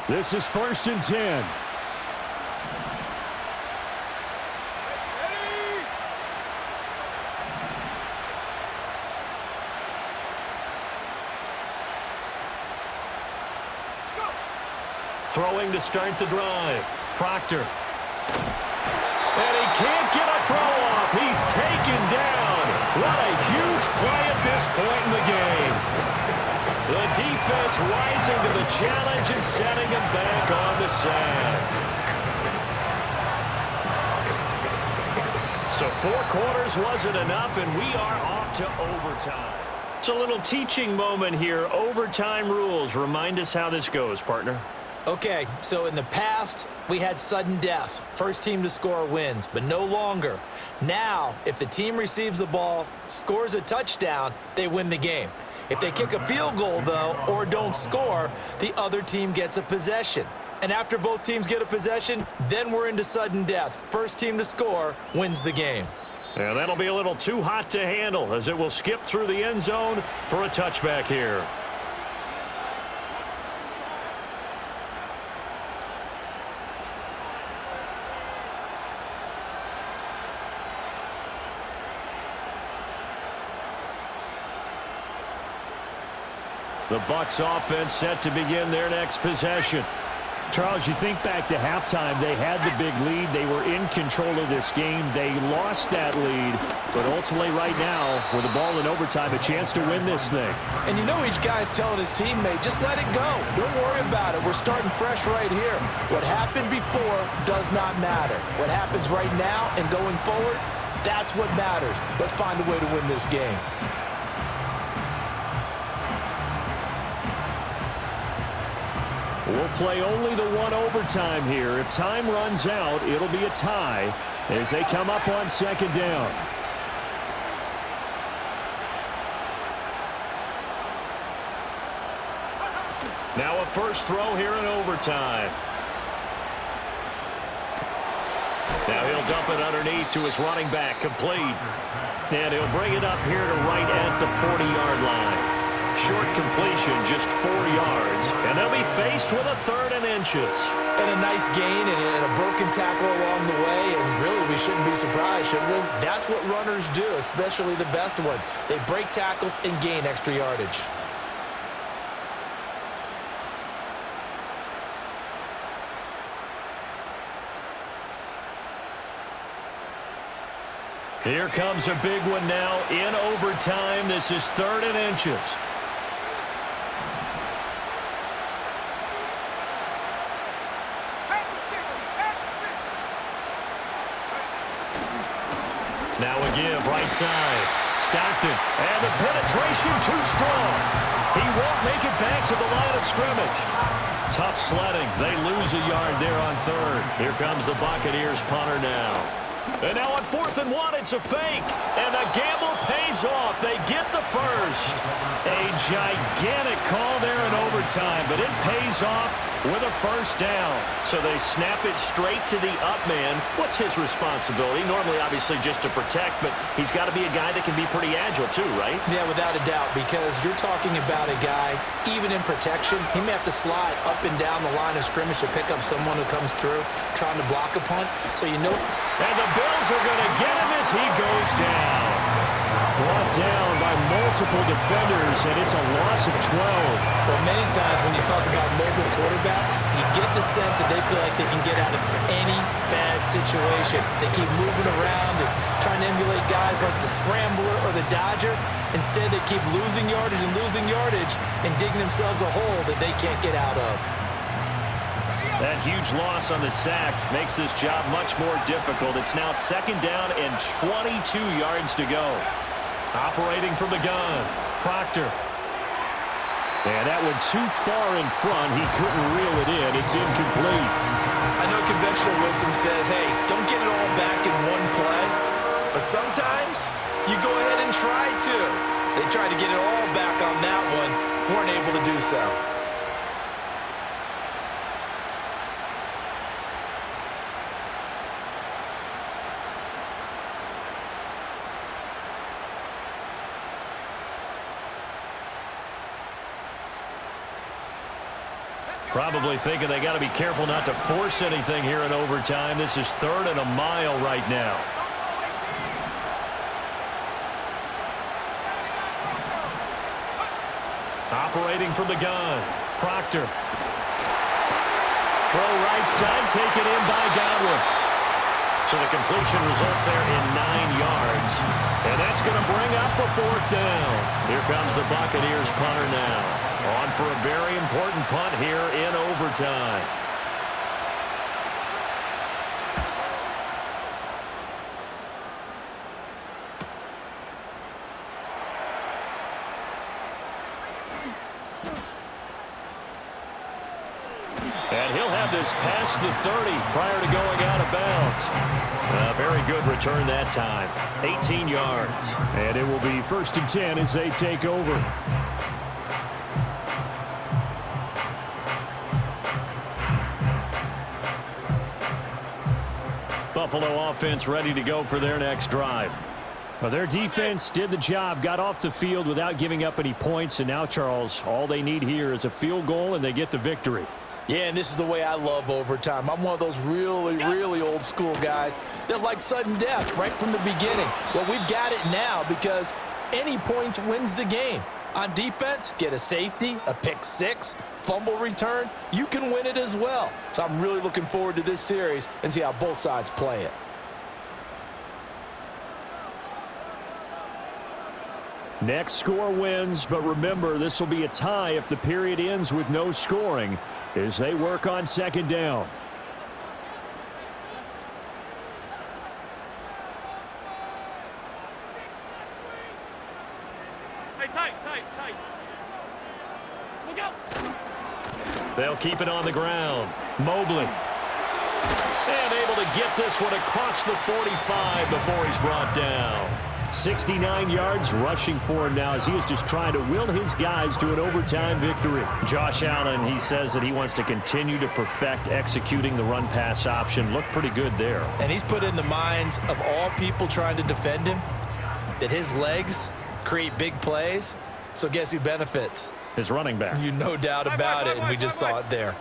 This is 1st and 10. Throwing to start the drive. Proctor. And he can't get a throw off. He's taken down. What a huge play at this point in the game. The defense rising to the challenge and setting him back on the sack. So 4 quarters wasn't enough, and we are off to overtime. It's a little teaching moment here. Overtime rules. Remind us how this goes, partner. Okay, so in the past, we had sudden death. First team to score wins, but no longer. Now, if the team receives the ball, scores a touchdown, they win the game. If they kick a field goal, though, or don't score, the other team gets a possession. And after both teams get a possession, then we're into sudden death. First team to score wins the game. Yeah, that'll be a little too hot to handle as it will skip through the end zone for a touchback here. The Bucs offense set to begin their next possession. Charles, you think back to halftime, they had the big lead. They were in control of this game. They lost that lead, but ultimately right now, with the ball in overtime, a chance to win this thing. And you know each guy's telling his teammate, just let it go. Don't worry about it. We're starting fresh right here. What happened before does not matter. What happens right now and going forward, that's what matters. Let's find a way to win this game. We'll play only the one overtime here. If time runs out, it'll be a tie as they come up on 2nd down. Now a first throw here in overtime. Now he'll dump it underneath to his running back, complete. And he'll bring it up here to right at the 40-yard line. Short completion, just 4 yards. And they'll be faced with a 3rd and inches. And a nice gain and a broken tackle along the way. And really, we shouldn't be surprised, should we? That's what runners do, especially the best ones. They break tackles and gain extra yardage. Here comes a big one now in overtime. This is 3rd and inches. Now a give, right side. Stockton, and the penetration too strong. He won't make it back to the line of scrimmage. Tough sledding. They lose a yard there on 3rd. Here comes the Buccaneers punter now. And now on 4th and 1, it's a fake. And the gamble pays off. They get the first. A gigantic call there in overtime, but it pays off with a first down. So they snap it straight to the up man. What's his responsibility? Normally, obviously, just to protect, but he's got to be a guy that can be pretty agile too, right? Yeah, without a doubt, because you're talking about a guy, even in protection, he may have to slide up and down the line of scrimmage to pick up someone who comes through trying to block a punt. So you know. And the Bills are going to get him as he goes down. Brought down by multiple defenders, and it's a loss of 12. Well, many times when you talk about mobile quarterbacks, you get the sense that they feel like they can get out of any bad situation. They keep moving around and trying to emulate guys like the Scrambler or the Dodger. Instead, they keep losing yardage and digging themselves a hole that they can't get out of. That huge loss on the sack makes this job much more difficult. It's now 2nd down and 22 yards to go. Operating from the gun, Proctor. And that one too far in front. He couldn't reel it in. It's incomplete. I know conventional wisdom says, hey, don't get it all back in one play. But sometimes you go ahead and try to. They tried to get it all back on that one. Weren't able to do so. Probably thinking they got to be careful not to force anything here in overtime. This is 3rd and a mile right now. Operating from the gun, Proctor. Throw right side, taken in by Godwin. So the completion results there in 9 yards. And that's going to bring up a 4th down. Here comes the Buccaneers punter now. On for a very important punt here in overtime. And he'll have this past the 30 prior to going out of bounds. A very good return that time. 18 yards. And it will be 1st and 10 as they take over. Buffalo offense ready to go for their next drive. Well, their defense did the job, got off the field without giving up any points. And now, Charles, all they need here is a field goal, and they get the victory. Yeah, and this is the way I love overtime. I'm one of those really old school guys that like sudden death right from the beginning. Well, we've got it now because any points wins the game. On defense, get a safety, a pick 6, fumble return, you can win it as well. So I'm really looking forward to this series and see how both sides play it. Next score wins, but remember, this will be a tie if the period ends with no scoring as they work on 2nd down. Tight. Look out. They'll keep it on the ground. Mobley. And able to get this one across the 45 before he's brought down. 69 yards rushing for him now as he is just trying to will his guys to an overtime victory. Josh Allen, he says that he wants to continue to perfect executing the run-pass option. Looked pretty good there. And he's put in the minds of all people trying to defend him that his legs create big plays. So guess who benefits? His running back. You no doubt about it, and we just saw it there.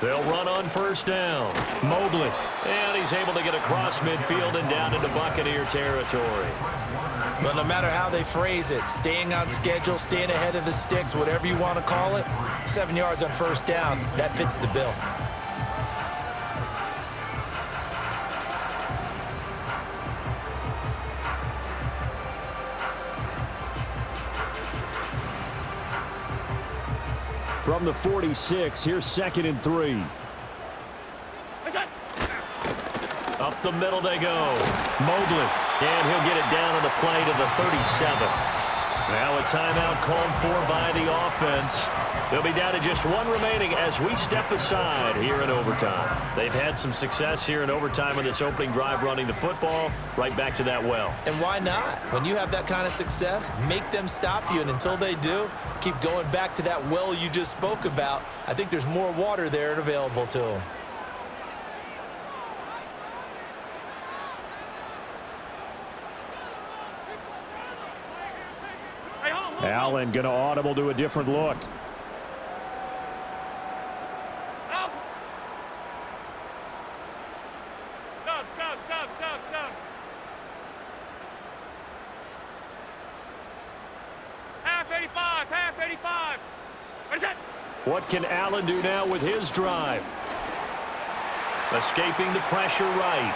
They'll run on 1st down. Mobley. And he's able to get across midfield and down into Buccaneer territory. Well, no matter how they phrase it, staying on schedule, staying ahead of the sticks, whatever you want to call it, 7 yards on 1st down, that fits the bill. From the 46, here's 2nd and 3. Up the middle they go. Mobley. And he'll get it down on the play to the 37. Now a timeout called for by the offense. They'll be down to just 1 remaining as we step aside here in overtime. They've had some success here in overtime in this opening drive running the football. Right back to that well. And why not? When you have that kind of success, make them stop you. And until they do, keep going back to that well you just spoke about. I think there's more water there and available to them. Allen going to audible to a different look. Sub. Half 85. What is that? What can Allen do now with his drive? Escaping the pressure right.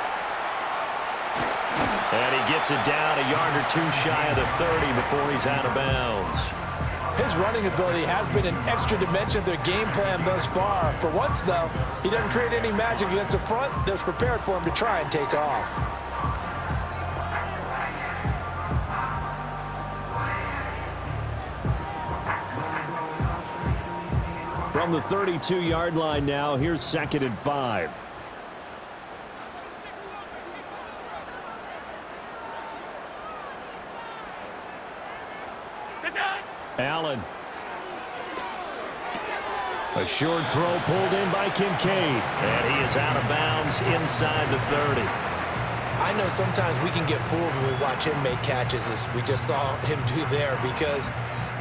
And he gets it down a yard or 2 shy of the 30 before he's out of bounds. His running ability has been an extra dimension of their game plan thus far. For once, though, he doesn't create any magic against the front that's prepared for him to try and take off. From the 32-yard line now, here's 2nd and 5. Allen. A short throw pulled in by Kincaid. And he is out of bounds inside the 30. I know sometimes we can get fooled when we watch him make catches, as we just saw him do there, because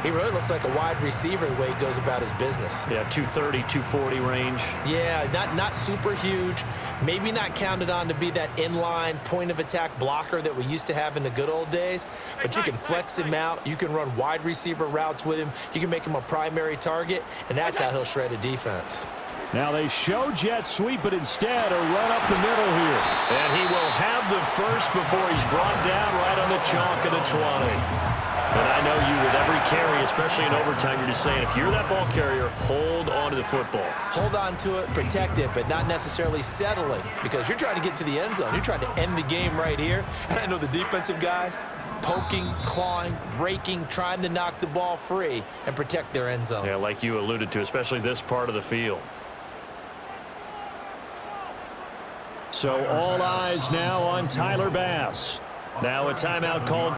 he really looks like a wide receiver the way he goes about his business. Yeah, 230, 240 range. Yeah, not super huge. Maybe not counted on to be that inline point-of-attack blocker that we used to have in the good old days. But you can flex him out. You can run wide receiver routes with him. You can make him a primary target, and that's how he'll shred a defense. Now they show jet sweep, but instead a run up the middle here. And he will have the first before he's brought down right on the chalk of the 20. And I know you, with every carry, especially in overtime, you're just saying, if you're that ball carrier, hold on to the football. Hold on to it, protect it, but not necessarily settling, because you're trying to get to the end zone. You're trying to end the game right here. And I know the defensive guys poking, clawing, raking, trying to knock the ball free and protect their end zone. Yeah, like you alluded to, especially this part of the field. So all eyes now on Tyler Bass. Now a timeout called